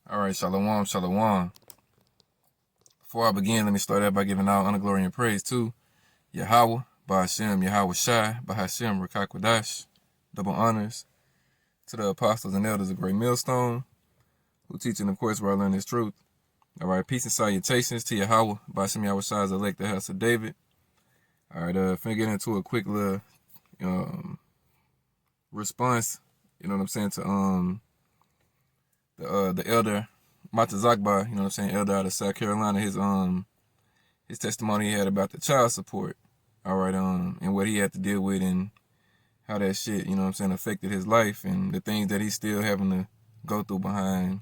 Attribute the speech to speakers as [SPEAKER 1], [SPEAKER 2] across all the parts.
[SPEAKER 1] All right, shalom, shalom. Before I begin, let me start out by giving all honor, glory, and praise to Yahweh, Ba'ashem, Yahweh Shai, Bahashem, Rakakwadash. Double honors to the apostles and elders of Great Millstone, who teach in the course where I learn this truth. All right, peace and salutations to Yahweh, Ba'ashem, Yahweh Shai's elect, the house of David. All right, finna get into a quick little response, you know what I'm saying, to the elder Mata Zakba, you know what I'm saying, elder out of South Carolina, his testimony he had about the child support, all right, and what he had to deal with and how that shit, you know what I'm saying, affected his life and the things that he's still having to go through behind,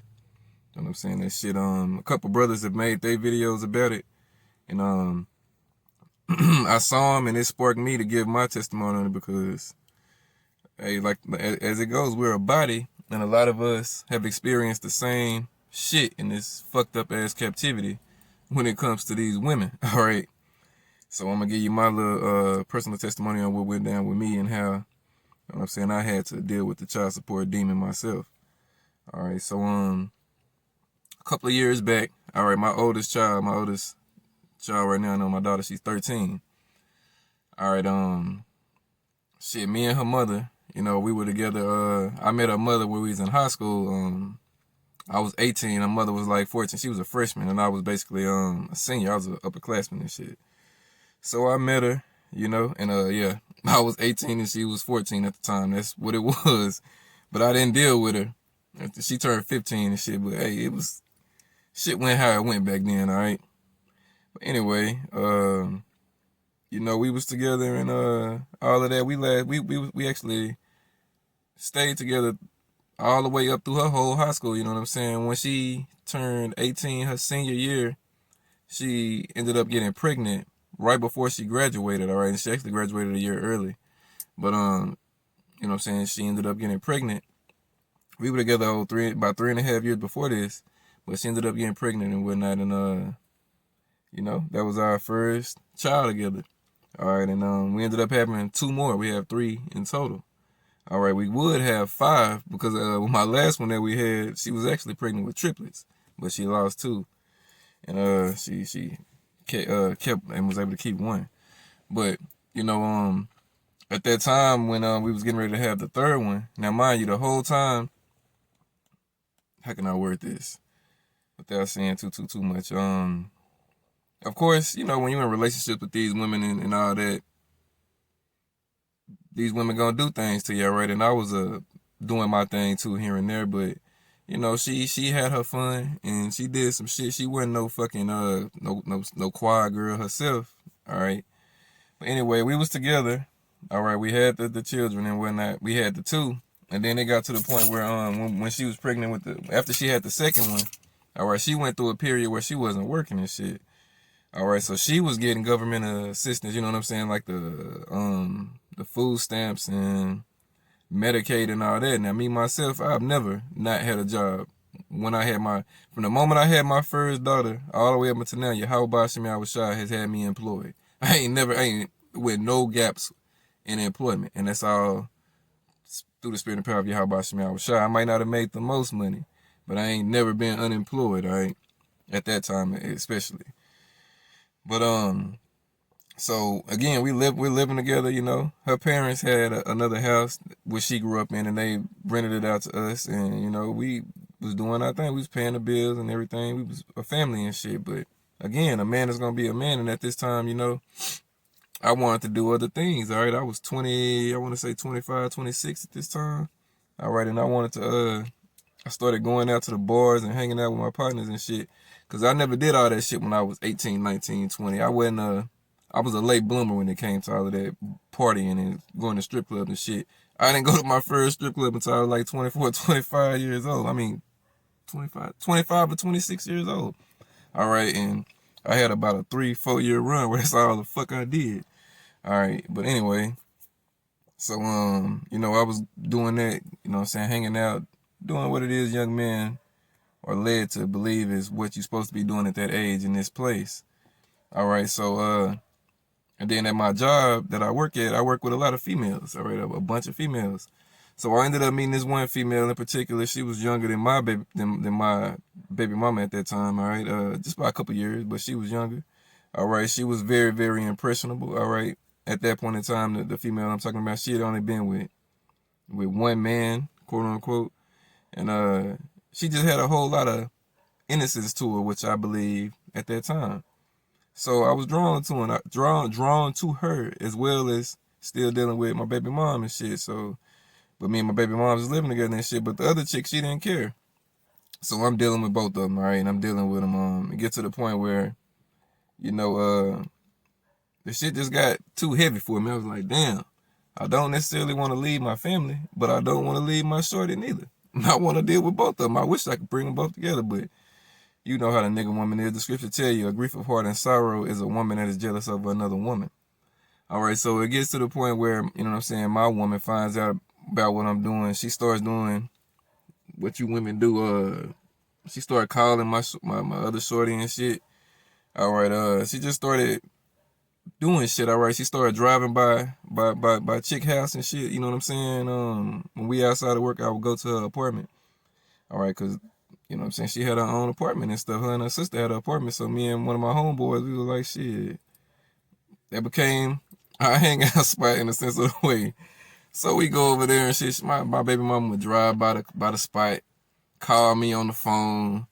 [SPEAKER 1] you know what I'm saying, that shit. A couple brothers have made their videos about it, and I saw him and it sparked me to give my testimony on it because, hey, like as it goes, we're a body, and a lot of us have experienced the same shit in this fucked up ass captivity when it comes to these women. All right, so I'm gonna give you my little personal testimony on what went down with me and how, you know what I'm saying, I had to deal with the child support demon myself. All right, so a couple of years back, all right, my oldest child right now, I know my daughter, she's 13. All right, shit, me and her mother, you know, we were together. I met her mother when we was in high school. I was 18, her mother was like 14. She was a freshman, and I was basically a senior. I was an upperclassman and shit. So I met her, you know, and yeah, I was 18 and she was 14 at the time. That's what it was. But I didn't deal with her. She turned 15 and shit, but hey, shit went how it went back then, all right? But anyway, you know, we was together and all of that. We actually stayed together all the way up through her whole high school, you know what I'm saying? When she turned 18, her senior year, she ended up getting pregnant right before she graduated, all right? And she actually graduated a year early. But, you know what I'm saying, she ended up getting pregnant. We were together about 3.5 years before this, but she ended up getting pregnant and whatnot, and, you know, that was our first child together. All right, and we ended up having 2 more. We have 3 in total. All right, we would have 5 because with my last one that we had, she was actually pregnant with triplets, but she lost 2, and she kept and was able to keep 1. But you know, at that time when we was getting ready to have the 3rd one, now mind you, the whole time, how can I word this without saying too much? Of course, you know, when you're in a relationship with these women and all that, these women gonna do things to you, right? And I was doing my thing too here and there, but you know, she had her fun and she did some shit. She wasn't no fucking no quiet girl herself, all right. But anyway, we was together, all right. We had the children and whatnot. We had the 2, and then it got to the point where when she was pregnant with after she had the 2nd one, all right, she went through a period where she wasn't working and shit. All right, so she was getting government assistance, you know what I'm saying, like the food stamps and Medicaid and all that. Now, me myself, I've never not had a job. From the moment I had my first daughter, all the way up until now, Yahweh Ba'ashem Yahweh Shai has had me employed. I ain't with no gaps in employment, and that's all through the spirit and power of Yahweh Ba'ashem Yahweh Shai. I might not have made the most money, but I ain't never been unemployed, all right, at that time especially. But so again, we're living together, you know. Her parents had another house which she grew up in, and they rented it out to us, and you know, we was doing our thing. We was paying the bills and everything. We was a family and shit. But again, a man is gonna be a man, and at this time, you know, I wanted to do other things. All right, I was 20, I want to say 25, 26 at this time. All right, and I wanted to I started going out to the bars and hanging out with my partners and shit. Cause I never did all that shit when I was 18, 19, 20. I was a late bloomer when it came to all of that partying and going to strip clubs and shit. I didn't go to my first strip club until I was like 24, 25 years old. I mean, 25 or 26 years old. All right, and I had about a 3-4 year run where that's all the fuck I did. All right, but anyway, so you know, I was doing that, you know what I'm saying, hanging out, doing what it is young men are led to believe is what you're supposed to be doing at that age in this place. All right, so and then at my job that I work at, I work with a lot of females. All right, a bunch of females. So I ended up meeting this one female in particular. She was younger than my baby, than my baby mama at that time, all right, just by a couple years, but she was younger. All right, she was very, very impressionable. All right, at that point in time, the female I'm talking about, she had only been with one man, quote unquote, and she just had a whole lot of innocence to her, which I believe at that time. So I was drawn to her, as well as still dealing with my baby mom and shit. So, but me and my baby mom was living together and shit. But the other chick, she didn't care. So I'm dealing with both of them, all right, and I'm dealing with them. It get to the point where, you know, the shit just got too heavy for me. I was like, damn, I don't necessarily want to leave my family, but I don't want to leave my shorty neither. I want to deal with both of them. I wish I could bring them both together, but you know how the nigga woman is. The scripture tell you a grief of heart and sorrow is a woman that is jealous of another woman. All right, so it gets to the point where, you know what I'm saying, my woman finds out about what I'm doing. She starts doing what you women do. She started calling my other shorty and shit. All right, she just started doing shit. All right, she started driving by chick house and shit. You know what I'm saying? When we outside of work, I would go to her apartment. All right, cause you know what I'm saying, she had her own apartment and stuff. Her and her sister had her apartment. So me and one of my homeboys, we was like, shit. That became our hangout spot in a sense of the way. So we go over there and shit. My baby mama would drive by the spot, call me on the phone.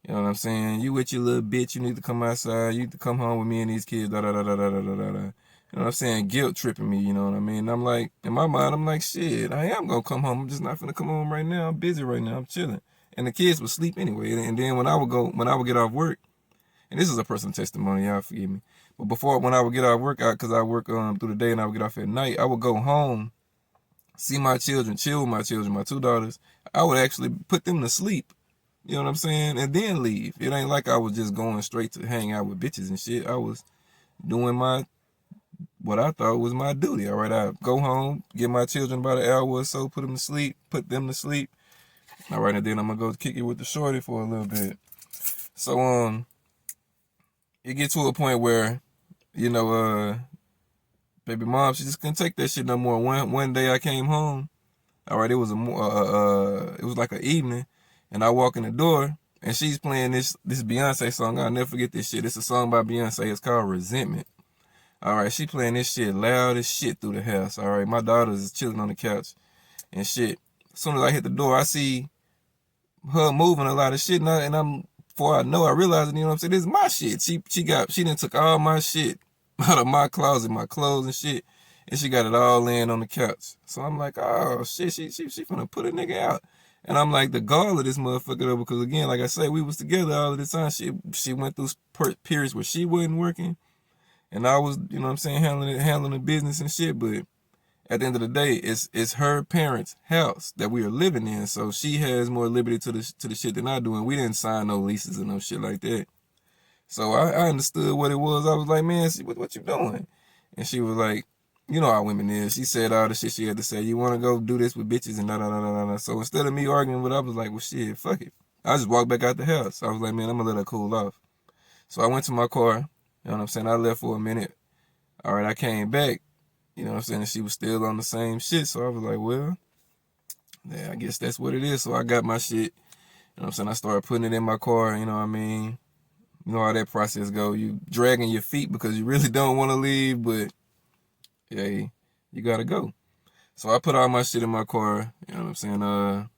[SPEAKER 1] You know what I'm saying? You with your little bitch, you need to come outside. You need to come home with me and these kids. Da da da da da da da da. You know what I'm saying? Guilt tripping me. You know what I mean? I'm like, in my mind, I'm like, shit. I am gonna come home. I'm just not gonna come home right now. I'm busy right now. I'm chilling. And the kids would sleep anyway. And then when I would get off work, and this is a personal testimony, y'all forgive me. But before, when I would get off work, because I work through the day and I would get off at night, I would go home, see my children, chill with my children, my two daughters. I would actually put them to sleep. You know what I'm saying? And then leave. It ain't like I was just going straight to hang out with bitches and shit. I was doing what I thought was my duty. All right, I go home, get my children about an hour or so, put them to sleep. All right, and then I'm gonna go kick it with the shorty for a little bit. So it get to a point where, you know, baby mom, she just couldn't take that shit no more. One day I came home. All right, it was it was like an evening. And I walk in the door, and she's playing this Beyonce song. I'll never forget this shit. It's a song by Beyonce. It's called Resentment. All right, she playing this shit loud as shit through the house. All right, my daughter's is chilling on the couch and shit. As soon as I hit the door, I see her moving a lot of shit, and I'm before I know, I realize, you know what I'm saying, this is my shit. She done took all my shit out of my closet, my clothes and shit, and she got it all laying on the couch. So I'm like, oh shit, she finna put a nigga out. And I'm like, the gall of this motherfucker though, because again, like I say, we was together all of the time. She went through periods where she wasn't working, and I was, you know what I'm saying, handling the business and shit. But at the end of the day, it's her parents' house that we are living in, so she has more liberty to the shit than I do, and we didn't sign no leases and no shit like that. So I understood what it was. I was like, man, what you doing? And she was like, you know how women is. She said all the shit she had to say. You want to go do this with bitches and da da da da da. So instead of me arguing with her, I was like, well, shit, fuck it. I just walked back out the house. I was like, man, I'm gonna let her cool off. So I went to my car. You know what I'm saying? I left for a minute. All right, I came back. You know what I'm saying? And she was still on the same shit. So I was like, well, yeah, I guess that's what it is. So I got my shit. You know what I'm saying? I started putting it in my car. You know what I mean? You know how that process go. You dragging your feet because you really don't want to leave, but hey, you gotta go. So I put all my shit in my car, you know what I'm saying,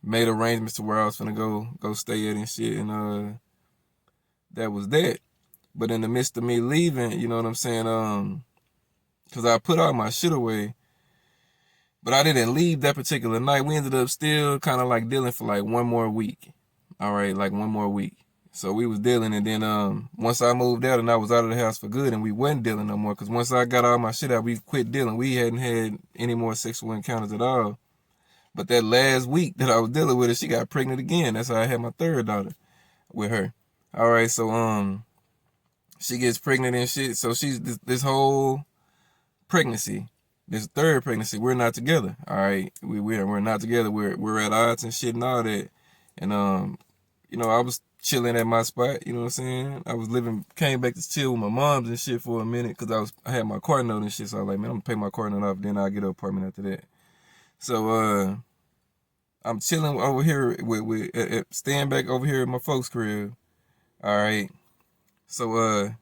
[SPEAKER 1] made arrangements to where I was finna go stay at and shit, and that was that. But in the midst of me leaving, you know what I'm saying, cause I put all my shit away, but I didn't leave that particular night. We ended up still kind of like dealing for like one more week. All right, like one more week. So we was dealing, and then once I moved out and I was out of the house for good, and we wasn't dealing no more, because once I got all my shit out, we quit dealing. We hadn't had any more sexual encounters at all. But that last week that I was dealing with her, she got pregnant again. That's how I had my third daughter with her. All right, so she gets pregnant and shit. So she's this whole pregnancy, this third pregnancy, we're not together. All right, we're not together. We're at odds and shit and all that. And you know, I was chilling at my spot, you know what I'm saying? I was came back to chill with my moms and shit for a minute, because I had my car note and shit, so I was like, man, I'm gonna pay my car note off, then I'll get an apartment after that. So, I'm chilling over here with staying back over here at my folks' crib. All right. So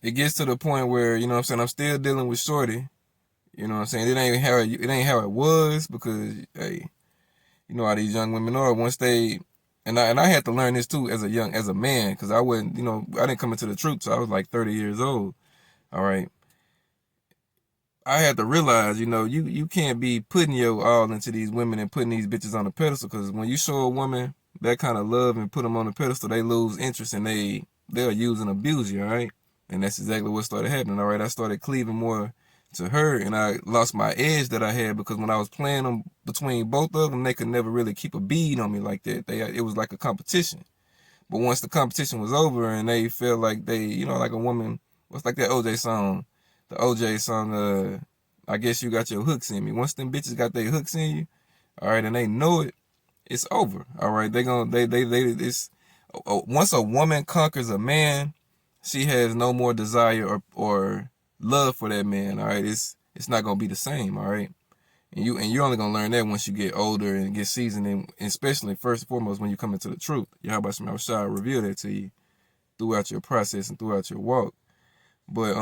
[SPEAKER 1] it gets to the point where, you know what I'm saying, I'm still dealing with Shorty. You know what I'm saying? It ain't how it was because hey, you know how these young women are once they and I had to learn this too as a man because I wasn't, I didn't come into the truth so I was like 30 years old. All right. I had to realize, you can't be putting your all into these women and putting these bitches on a pedestal because when you show a woman that kind of love and put them on a pedestal, they lose interest and they'll use and abuse you, all right? And that's exactly what started happening, all right? I started cleaving more to her and I lost my edge that I had because when I was playing them between both of them, they could never really keep a bead on me like that. It was like a competition. But once the competition was over and they felt like they, like a woman, what's like that OJ song, the OJ song, I guess you got your hooks in me. Once them bitches got their hooks in you, all right, and they know it, it's over. All right, it's, once a woman conquers a man, she has no more desire or love for that man. All right, it's not gonna be the same. All right, and you're only gonna learn that once you get older and get seasoned, and especially first and foremost when you come into the truth. Yahweh Shema Shai reveal that to you throughout your process and throughout your walk. But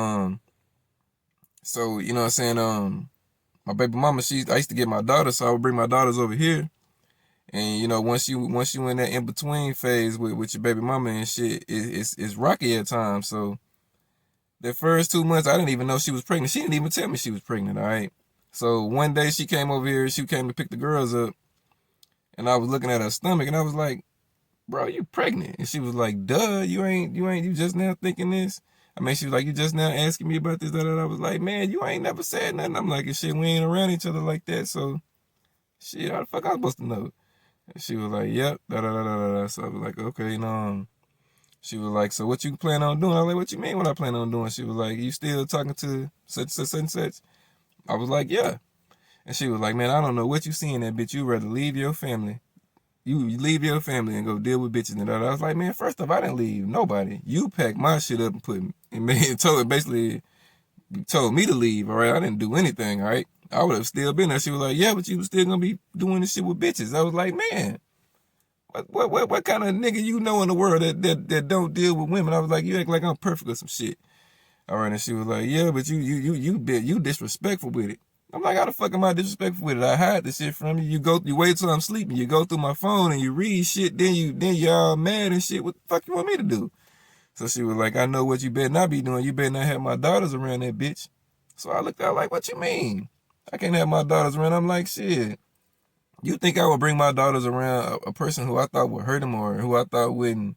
[SPEAKER 1] so you know what I'm saying, my baby mama, I used to get my daughters, so I would bring my daughters over here. And once you in that in between phase with your baby mama and shit, it's rocky at times. So the first 2 months, I didn't even know she was pregnant. She didn't even tell me she was pregnant. All right. So one day she came over here. She came to pick the girls up, and I was looking at her stomach, and I was like, "Bro, you pregnant?" And she was like, "Duh, you just now thinking this." I mean, she was like, "You just now asking me about this, that." I was like, "Man, you ain't never said nothing." I'm like, "Shit, we ain't around each other like that, so shit, how the fuck I supposed to know?" And she was like, "Yep, da da da da da." So I was like, "Okay, She was like, "So what you plan on doing?" I was like, "What you mean what I plan on doing?" She was like, "You still talking to such and such?" I was like, "Yeah." And she was like, "Man, I don't know what you seeing that bitch. You rather leave your family. You leave your family and go deal with bitches and that." I was like, "Man, first off, I didn't leave nobody. You packed my shit up and basically told me to leave, all right? I didn't do anything, all right? I would have still been there." She was like, "Yeah, but you was still gonna be doing this shit with bitches." I was like, "Man, what kind of nigga you know in the world that don't deal with women?" I was like, "You act like I'm perfect or some shit." All right, and she was like, "Yeah, but you disrespectful with it." I'm like, "How the fuck am I disrespectful with it? I hide the shit from you. You wait till I'm sleeping. You go through my phone and you read shit. Then you all mad and shit. What the fuck you want me to do?" So she was like, "I know what you better not be doing. You better not have my daughters around that bitch." So I looked at her like, "What you mean? I can't have my daughters around." I'm like, "Shit. You think I would bring my daughters around a person who I thought would hurt them or who I thought wouldn't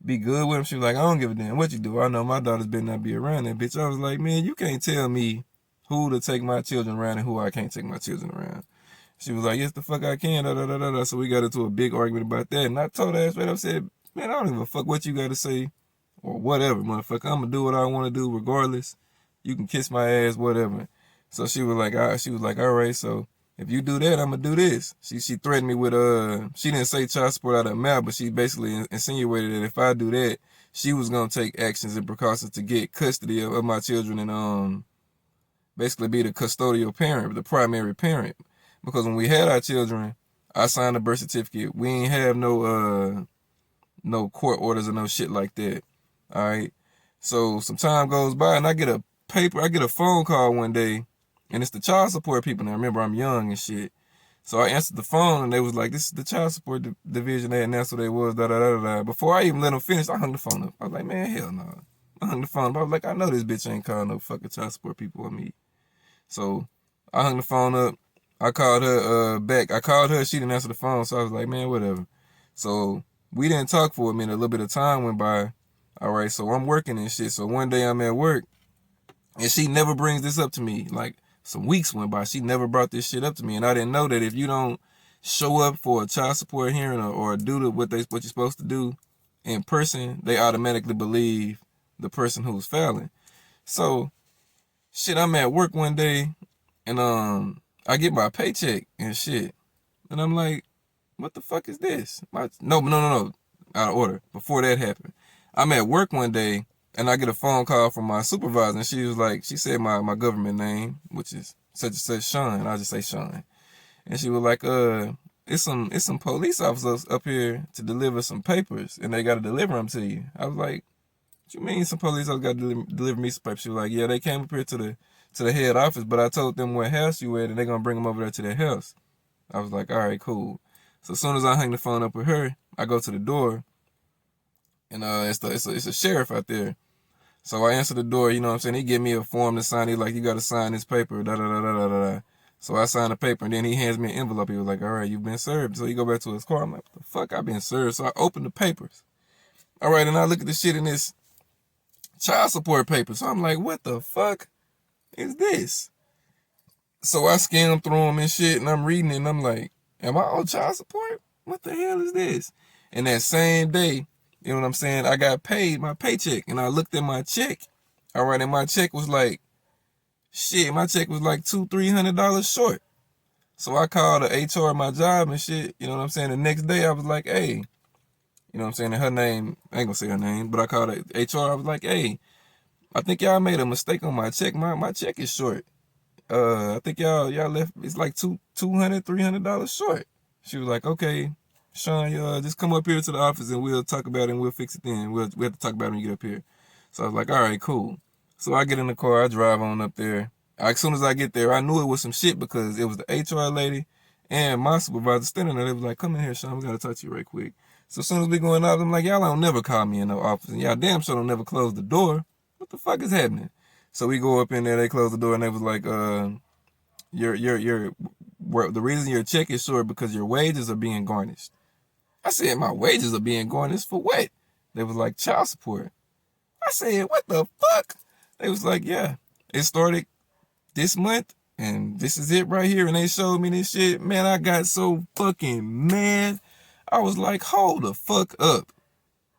[SPEAKER 1] be good with them?" She was like, "I don't give a damn what you do. I know my daughters better not be around that bitch." I was like, "Man, you can't tell me who to take my children around and who I can't take my children around." She was like, "Yes, the fuck I can." Da, da, da, da, da. So we got into a big argument about that. And I told her straight up, I said, "Man, I don't give a fuck what you got to say or whatever, motherfucker. I'm going to do what I want to do regardless. You can kiss my ass, whatever." So she was like, "All right, so if you do that, I'm gonna do this." She threatened me with she didn't say child support out of her mouth, but she basically insinuated that if I do that, she was gonna take actions and precautions to get custody of my children and basically be the custodial parent, the primary parent. Because when we had our children, I signed a birth certificate. We ain't have no court orders or no shit like that. All right. So some time goes by and I get a phone call one day, and it's the child support people. Now remember, I'm young and shit. So I answered the phone and they was like, "This is the child support division." They announced who they was, da da da da da. Before I even let them finish, I hung the phone up. I was like, "Man, hell no." I hung the phone up. I was like, "I know this bitch ain't calling no fucking child support people on me." So I hung the phone up. I called her back. I called her. She didn't answer the phone. So I was like, "Man, whatever." So we didn't talk for a minute. A little bit of time went by. All right. So I'm working and shit. So one day I'm at work and she never brings this up to me. Like some weeks went by. She never brought this shit up to me. And I didn't know that if you don't show up for a child support hearing or do what you're supposed to do in person, they automatically believe the person who's failing. So shit, I'm at work one day and I get my paycheck and shit. And I'm like, "What the fuck is this?" No. Out of order. Before that happened, I'm at work one day and I get a phone call from my supervisor, and she was like, she said my government name, which is such and such Sean. I just say Sean. And she was like, it's some police officers up here to deliver some papers, and they got to deliver them to you. I was like, what you mean some police officers got to deliver me some papers? She was like, yeah, they came up here to the head office, but I told them what house you at, and they're going to bring them over there to their house. I was like, all right, cool. So as soon as I hang the phone up with her, I go to the door, and it's a sheriff out there. So I answer the door, you know what I'm saying? He give me a form to sign. He's like, you got to sign this paper, da da da da da da. So I signed the paper, and then he hands me an envelope. He was like, all right, you've been served. So he go back to his car. I'm like, what the fuck? I've been served. So I open the papers. All right, and I look at the shit in this child support paper. So I'm like, what the fuck is this? So I scan through them and shit, and I'm reading it, and I'm like, am I on child support? What the hell is this? And that same day, you know what I'm saying, I got paid my paycheck, and I looked at my check. All right, and my check was like, shit, my check was like $200-300 short. So I called the HR at my job and shit, you know what I'm saying? The next day I was like, hey, you know what I'm saying? And her name, I ain't gonna say her name, but I called the HR. I was like, hey, I think y'all made a mistake on my check. My check is short. I think y'all left, it's like $200-300 short. She was like, okay, Sean, just come up here to the office and we'll talk about it and we'll fix it then. We'll have to talk about it when you get up here. So I was like, all right, cool. So I get in the car, I drive on up there. As soon as I get there, I knew it was some shit because it was the HR lady and my supervisor standing there. They was like, come in here, Sean, we gotta talk to you right quick. So as soon as we going out, I'm like, y'all don't never call me in no office. And y'all damn sure don't never close the door. What the fuck is happening? So we go up in there, they close the door, and they was like, the reason your check is short because your wages are being garnished. I said, my wages are being garnished for what? They was like, child support. I said, what the fuck? They was like, yeah, it started this month, and this is it right here. And they showed me this shit. Man, I got so fucking mad. I was like, hold the fuck up.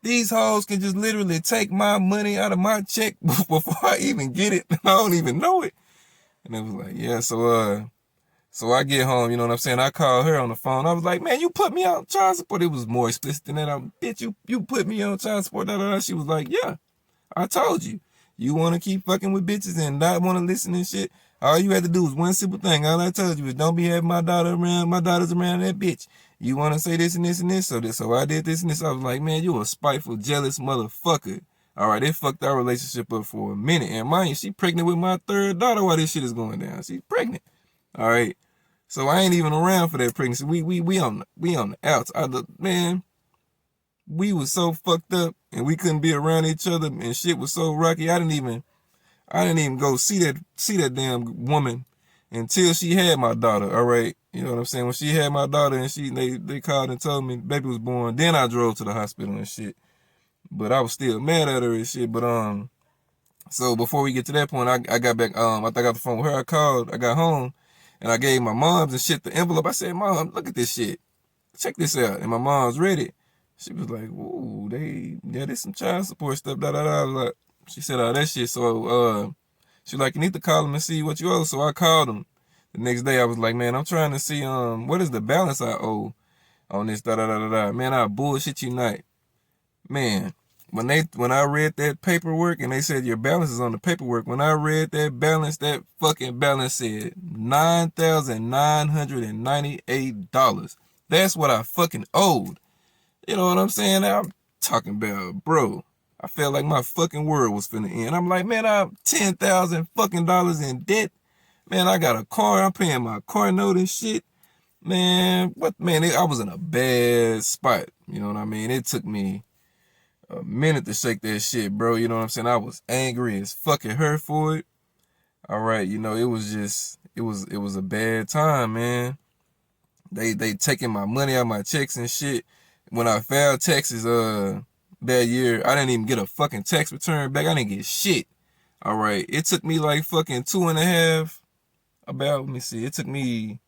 [SPEAKER 1] These hoes can just literally take my money out of my check before I even get it. I don't even know it. And it was like, yeah, so I get home, you know what I'm saying? I called her on the phone. I was like, man, you put me on child support. It was more explicit than that. Bitch, you put me on child support. Da, da, da. She was like, yeah, I told you. You want to keep fucking with bitches and not want to listen and shit. All you had to do was one simple thing. All I told you was don't be having my daughters around that bitch. You want to say this and this and this. So I did this and this. I was like, man, you a spiteful, jealous motherfucker. All right, it fucked our relationship up for a minute. And mind you, she pregnant with my third daughter while this shit is going down. She's pregnant. All right. So I ain't even around for that pregnancy. We on the outs. Man, we was so fucked up and we couldn't be around each other and shit was so rocky. I didn't even go see that damn woman until she had my daughter. All right. You know what I'm saying? When she had my daughter and they called and told me the baby was born, then I drove to the hospital and shit. But I was still mad at her and shit. But so before we get to that point, I got back, after I got the phone with her, I got home and I gave my mom's and shit the envelope. I said, Mom, look at this shit. Check this out. And my mom's read it. She was like, ooh, there's some child support stuff, da da da. Like, she said all that shit. So she was like, you need to call them and see what you owe. So I called them. The next day I was like, man, I'm trying to see what is the balance I owe on this, da da da da da. Man, I bullshit you not. Man, when I read that paperwork and they said your balance is on the paperwork, when I read that balance, that fucking balance said $9,998. That's what I fucking owed. You know what I'm saying? I'm talking about, bro. I felt like my fucking world was finna end. I'm like, man, I'm $10,000 fucking dollars in debt. Man, I got a car. I'm paying my car note and shit. Man, I was in a bad spot. You know what I mean? It took me a minute to shake that shit, bro. You know what I'm saying? I was angry as fuck at her for it. All right, you know, it was a bad time, man. They taking my money out of my checks and shit. When I filed taxes that year, I didn't even get a fucking tax return back. I didn't get shit. All right, it took me like fucking it took me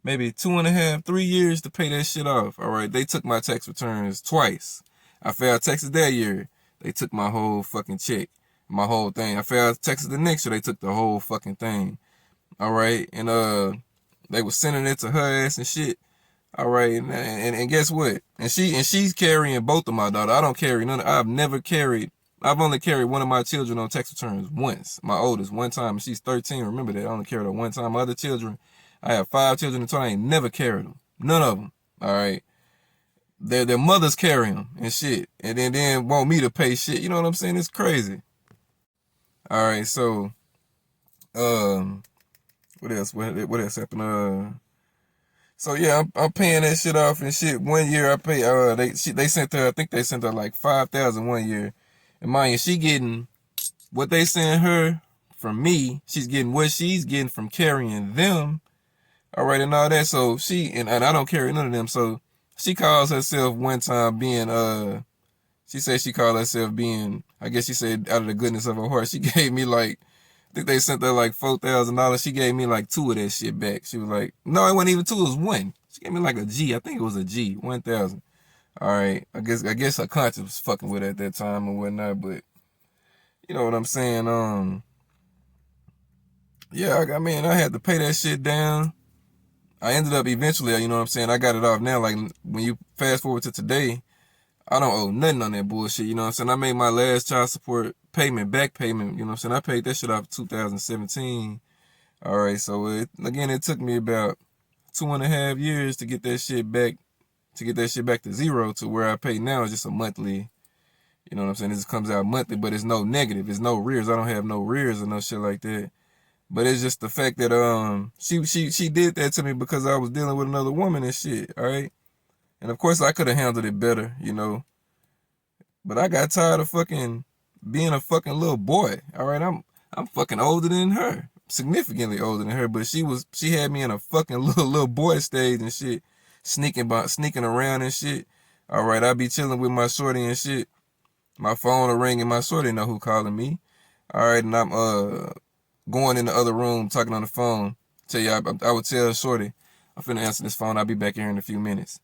[SPEAKER 1] maybe 2.5, 3 years to pay that shit off. All right, they took my tax returns twice. I filed taxes that year. They took my whole fucking check, my whole thing. I filed taxes the next year. They took the whole fucking thing. All right, and they was sending it to her ass and shit. All right, and guess what? And she's carrying both of my daughters. I don't carry none. I've only carried one of my children on tax returns once. My oldest, one time, and she's 13. Remember that. I only carried her one time. My other children, I have 5 children in total. I ain't never carried them. None of them. All right. Their mothers carry them and shit. And then want me to pay shit. You know what I'm saying? It's crazy. All right. So, what else? What else happened? So yeah, I'm paying that shit off and shit. 1 year I pay. They sent her. I think they sent her like 5,000 1 year. And mind you, she getting what they sent her from me. She's getting what she's getting from carrying them. All right, and all that. So and I don't carry none of them. So she calls herself one time being she said she called herself being, I guess she said out of the goodness of her heart, she gave me like, I think they sent her like $4,000. She gave me like 2 of that shit back. She was like, no, it wasn't even 2, it was 1. She gave me like a G. I think it was a G, 1,000. All right, I guess her conscience was fucking with her at that time and whatnot, but you know what I'm saying? Yeah, I mean, I had to pay that shit down. I ended up eventually, you know what I'm saying, I got it off now. Like, when you fast forward to today, I don't owe nothing on that bullshit, you know what I'm saying? I made my last child support back payment, you know what I'm saying? I paid that shit off 2017. All right, so it took me about 2.5 years to get that shit back, to zero, to where I pay now is just a monthly, you know what I'm saying? It just comes out monthly, but it's no negative. It's no rears. I don't have no rears or no shit like that. But it's just the fact that she did that to me because I was dealing with another woman and shit, all right? And of course I could have handled it better, you know. But I got tired of fucking being a fucking little boy. All right, I'm fucking older than her. Significantly older than her, but she had me in a fucking little boy stage and shit. Sneaking around and shit. All right, I be chilling with my shorty and shit. My phone will ring and my shorty know who calling me. All right, and I'm going in the other room talking on the phone. Tell you, I would tell shorty, I'm finna answer this phone. I'll be back here in a few minutes.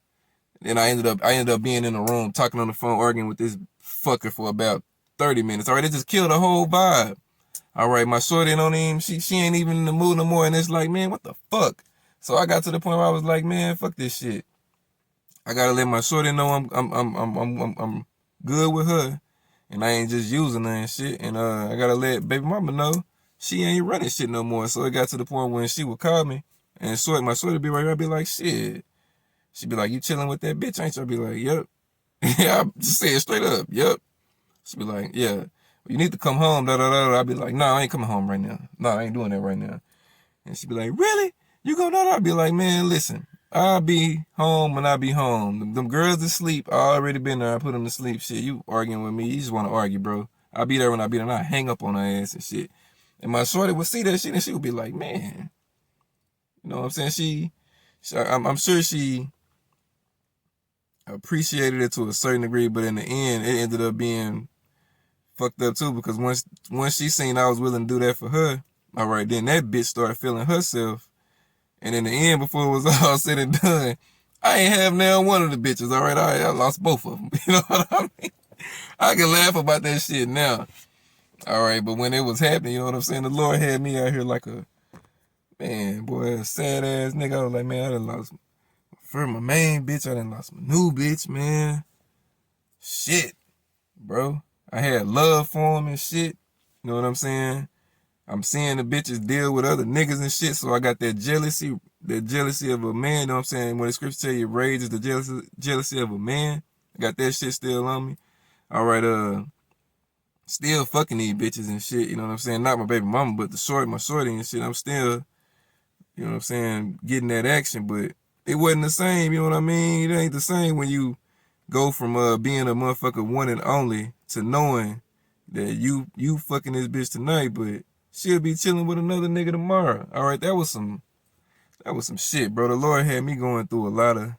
[SPEAKER 1] Then I ended up being in the room talking on the phone, arguing with this fucker for about 30 minutes. All right, it just killed the whole vibe. All right, my shorty don't even, she ain't even in the mood no more. And it's like, man, what the fuck? So I got to the point where I was like, man, fuck this shit. I gotta let my shorty know I'm good with her, and I ain't just using her and shit. And I gotta let baby mama know she ain't running shit no more. So it got to the point when she would call me and my shorty be right here. I'd be like, shit. She'd be like, you chilling with that bitch, ain't you? I'd be like, yep. I just say it straight up, yep. She'd be like, yeah, you need to come home, da da da. I'd be like, no, I ain't coming home right now. No, I ain't doing that right now. And she'd be like, really? You go da da? I'd be like, man, listen, I'll be home when I be home. Them girls asleep. I already been there. I put them to sleep. Shit, you arguing with me. You just want to argue, bro. I'll be there when I be there, and I hang up on her ass and shit. And my shorty would see that shit, and she would be like, man. You know what I'm saying? I'm sure she appreciated it to a certain degree, but in the end, it ended up being fucked up too, because once she seen I was willing to do that for her, all right, then that bitch started feeling herself. And in the end, before it was all said and done, I ain't have now one of the bitches, all right? I lost both of them. You know what I mean? I can laugh about that shit now. All right, but when it was happening, you know what I'm saying? The Lord had me out here like a, man, boy, a sad ass nigga. I was like, man, I done lost my main bitch. I done lost my new bitch, man. Shit, bro. I had love for him and shit. You know what I'm saying? I'm seeing the bitches deal with other niggas and shit, so I got that jealousy of a man, you know what I'm saying? When the scripture tell you rage is the jealousy of a man, I got that shit still on me. All right, still fucking these bitches and shit, you know what I'm saying? Not my baby mama, but my shorty and shit. I'm still, you know what I'm saying, getting that action, but it wasn't the same, you know what I mean? It ain't the same when you go from being a motherfucker one and only to knowing that you fucking this bitch tonight, but she'll be chilling with another nigga tomorrow. All right, that was some shit, bro. The Lord had me going through a lot of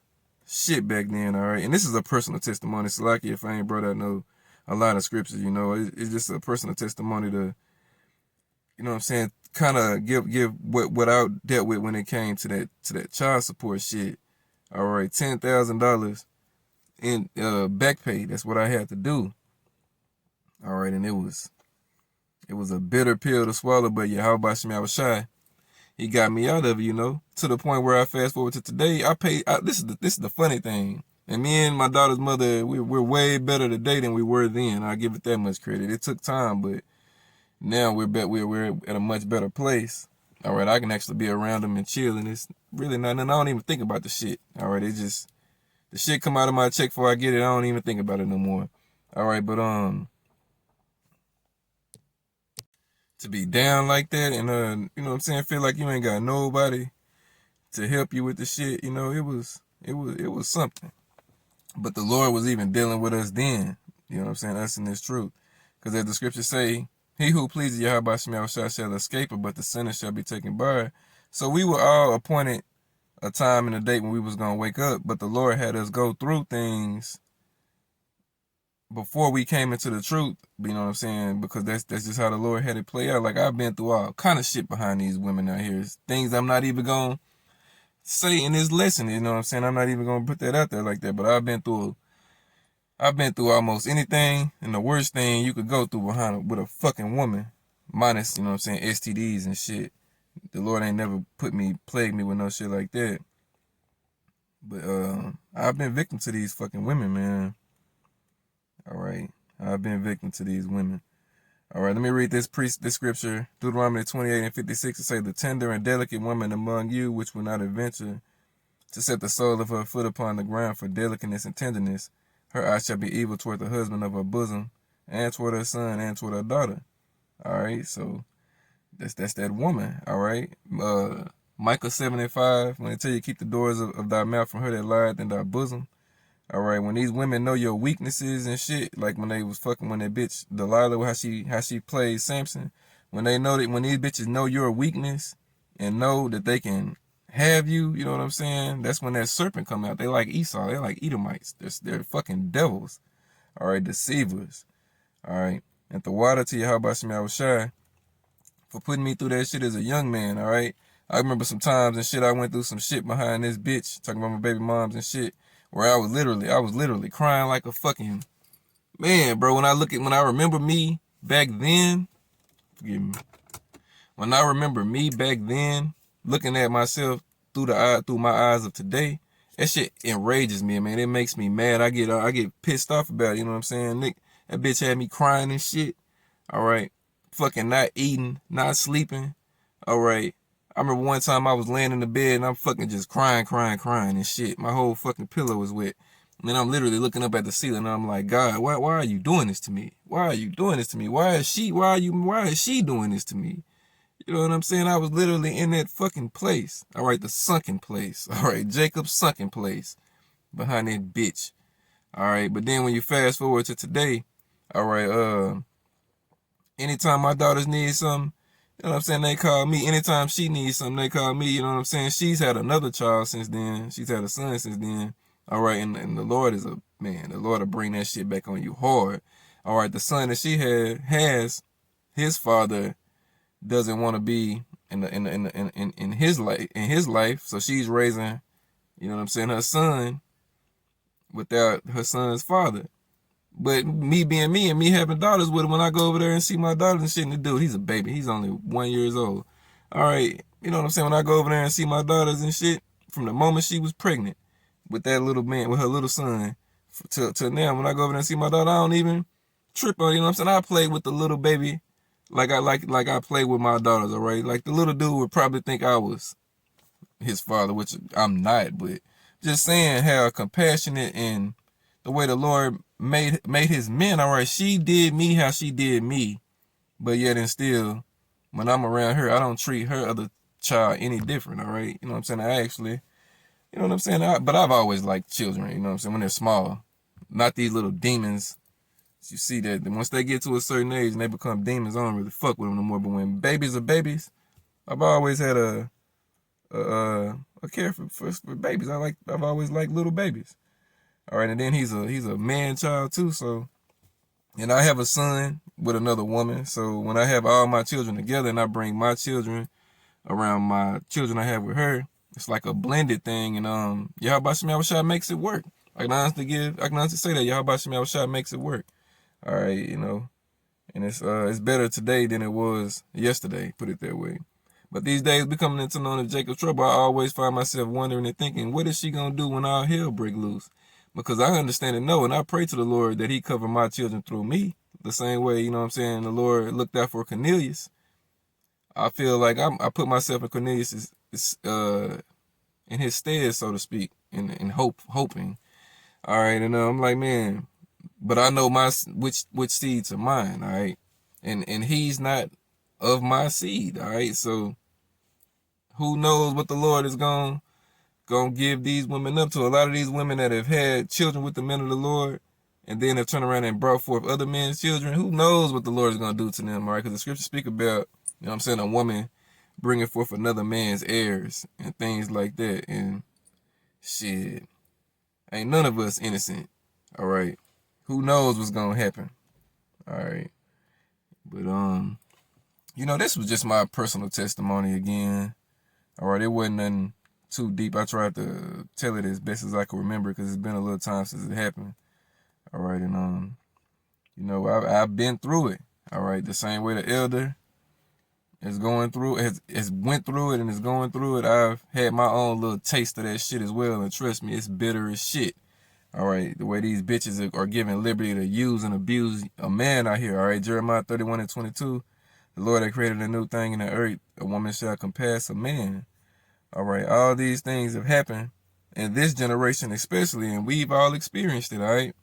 [SPEAKER 1] shit back then, all right? And this is a personal testimony. So lucky if I ain't brought out a lot of scriptures, you know. It's just a personal testimony to, you know what I'm saying, kind of give what I dealt with when it came to that child support shit. All right, $10,000 in back pay. That's what I had to do. All right, and it was a bitter pill to swallow, but yeah, how about Shemi? I was shy. He got me out of it, you know, to the point where I fast forward to today. This is the funny thing. And me and my daughter's mother, we're way better today than we were then. I give it that much credit. It took time, but now we're at a much better place. All right, I can actually be around them and chill, and it's really nothing. I don't even think about the shit. All right, it just the shit come out of my check before I get it. I don't even think about it no more. All right, but to be down like that and you know what I'm saying, feel like you ain't got nobody to help you with the shit. You know, it was something. But the Lord was even dealing with us then. You know what I'm saying? Us in this truth. Because as the scriptures say, he who pleases Yahweh shall escape it, but the sinner shall be taken by it. So we were all appointed a time and a date when we was going to wake up, but the Lord had us go through things before we came into the truth. You know what I'm saying? Because that's just how the Lord had it play out. Like, I've been through all kind of shit behind these women out here. It's things I'm not even going to say in this lesson. You know what I'm saying? I'm not even going to put that out there like that, but I've been through almost anything and the worst thing you could go through with a fucking woman, minus, you know what I'm saying, STDs and shit. The Lord ain't never plagued me with no shit like that. But I've been victim to these fucking women, man. All right, I've been victim to these women. All right, let me read this scripture, Deuteronomy 28:56. It say, the tender and delicate woman among you, which will not adventure to set the sole of her foot upon the ground for delicateness and tenderness, her eye shall be evil toward the husband of her bosom, and toward her son, and toward her daughter. All right, so that's that woman. All right, Micah 7:5. When they tell you keep the doors of thy mouth from her that lieth in thy bosom. All right, when these women know your weaknesses and shit, like when they was fucking when that bitch Delilah, how she played Samson, when these bitches know your weakness and know that they can have you, you know what I'm saying? That's when that serpent come out. They like Esau. They like Edomites. They're fucking devils. All right, deceivers. All right. And the water to Yahweh Shai for putting me through that shit as a young man. All right. I remember some times and shit. I went through some shit behind this bitch talking about my baby moms and shit, where I was literally crying like a fucking man, bro. When I remember me back then, forgive me. When I remember me back then, looking at myself through my eyes of today, that shit enrages me, man. It makes me mad. I get pissed off about it, you know what I'm saying? Nick, that bitch had me crying and shit. All right. Fucking not eating, not sleeping. All right. I remember one time I was laying in the bed and I'm fucking just crying and shit. My whole fucking pillow was wet. And then I'm literally looking up at the ceiling and I'm like, God, why are you doing this to me? Why are you doing this to me? Why is she doing this to me? You know what I'm saying? I was literally in that fucking place. All right, the sunken place. All right, Jacob's sunken place behind that bitch. All right, but then when you fast forward to today, all right, anytime my daughters need something, you know what I'm saying, they call me. Anytime she needs something, they call me. You know what I'm saying? She's had another child since then. She's had a son since then. All right, and the Lord is a man. The Lord will bring that shit back on you hard. All right, the son that she has his father doesn't want to be in his life, so she's raising, you know what I'm saying, her son without her son's father. But me being me and me having daughters with him, when I go over there and see my daughters and shit, and the dude, he's a baby. He's only 1 year old. All right, you know what I'm saying? When I go over there and see my daughters and shit, from the moment she was pregnant with that little man, with her little son, till now, when I go over there and see my daughter, I don't even trip on, you know what I'm saying? I play with the little baby like I play with my daughters, all right? Like the little dude would probably think I was his father, which I'm not, but just saying how compassionate and the way the Lord made his men, all right, she did me how she did me, but yet and still, when I'm around her, I don't treat her other child any different, all right? You know what I'm saying? I actually, you know what I'm saying? But I've always liked children, you know what I'm saying, when they're small. Not these little demons. You see that once they get to a certain age and they become demons, I don't really fuck with them no more. But when babies are babies, I've always had a care for babies. I've always liked little babies. All right, and then he's a man child too. So, and I have a son with another woman. So when I have all my children together and I bring my children around my children I have with her, it's like a blended thing. And Yahweh Shem Shai makes it work. I can honestly say that Yahweh Shem Shai makes it work. All right, you know, and it's better today than it was yesterday, put it that way. But these days, becoming into known as Jacob's trouble, I always find myself wondering and thinking, what is she gonna do when all hell break loose? Because I understand and know, and I pray to the Lord that He cover my children through me, the same way, you know what I'm saying, the Lord looked out for Cornelius. I feel like I put myself in Cornelius' in his stead, so to speak, in hoping. All right, and I'm like, man, but I know which seeds are mine. All right, and he's not of my seed. All right, so who knows what the Lord is gonna give these women up to? A lot of these women that have had children with the men of the Lord, and then have turned around and brought forth other men's children. Who knows what the Lord is gonna do to them? All right, because the scriptures speak about, you know what I'm saying, a woman bringing forth another man's heirs and things like that. And shit, ain't none of us innocent. All right, who knows what's gonna happen? All right, but this was just my personal testimony again. All right, it wasn't nothing too deep. I tried to tell it as best as I could remember because it's been a little time since it happened. All right, and I've been through it. All right, the same way the elder is going through has went through it and is going through it. I've had my own little taste of that shit as well, and trust me, it's bitter as shit. All right, the way these bitches are given liberty to use and abuse a man out here. All right, Jeremiah 31:22, the Lord had created a new thing in the earth. A woman shall compass a man. All right, all these things have happened in this generation especially, and we've all experienced it, all right?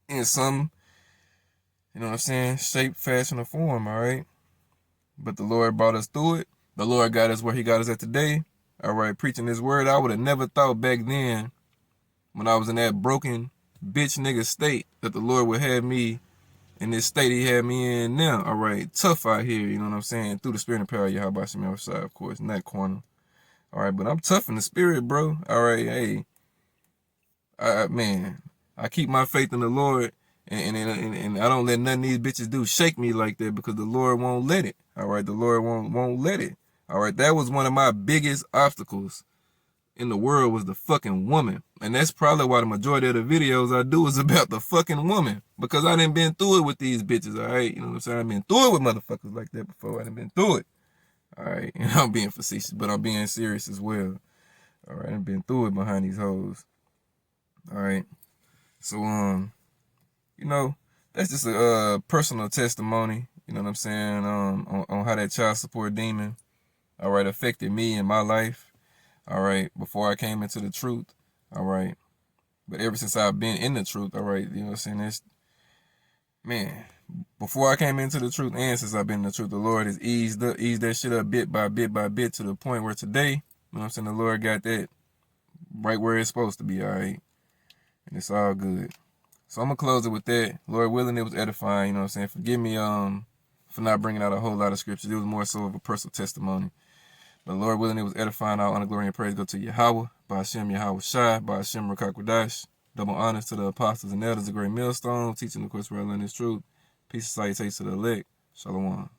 [SPEAKER 1] In some, you know what I'm saying, shape, fashion, or form, all right? But the Lord brought us through it. The Lord got us where he got us at today. All right, preaching his word. I would have never thought back then when I was in that broken bitch nigga state that the Lord would have me in this state he had me in now. All right, tough out here, you know what I'm saying? Through the spirit and power of Yahweh Shem side, of course, in that corner. All right, but I'm tough in the spirit, bro. All right, hey, man, I keep my faith in the Lord, and I don't let none of these bitches do shake me like that because the Lord won't let it. All right, the Lord won't let it. All right, that was one of my biggest obstacles in the world was the fucking woman, and that's probably why the majority of the videos I do is about the fucking woman because I done been through it with these bitches. All right, you know what I'm saying? I've been through it with motherfuckers like that before. I done been through it. All right, and I'm being facetious, but I'm being serious as well. All right, I've been through it behind these hoes. All right, so that's just a personal testimony. You know what I'm saying? On how that child support demon, all right, affected me in my life. All right, before I came into the truth. All right, but ever since I've been in the truth, all right, you know what I'm saying? That's, man, before I came into the truth and since I've been in the truth, the Lord has eased that shit up bit by bit by bit to the point where today, you know what I'm saying, the Lord got that right where it's supposed to be, all right? And it's all good. So I'm going to close it with that. Lord willing, it was edifying, you know what I'm saying? Forgive me for not bringing out a whole lot of scriptures. It was more so of a personal testimony. But Lord willing, it was edifying. All honor, glory, and praise go to Yahweh, by Hashem, Yahweh Shai, by Hashem, Rakakwadash. Double honors to the apostles and elders, a great millstone, teaching the course where I learn this truth. Peace and salutations to the elect. Shalom.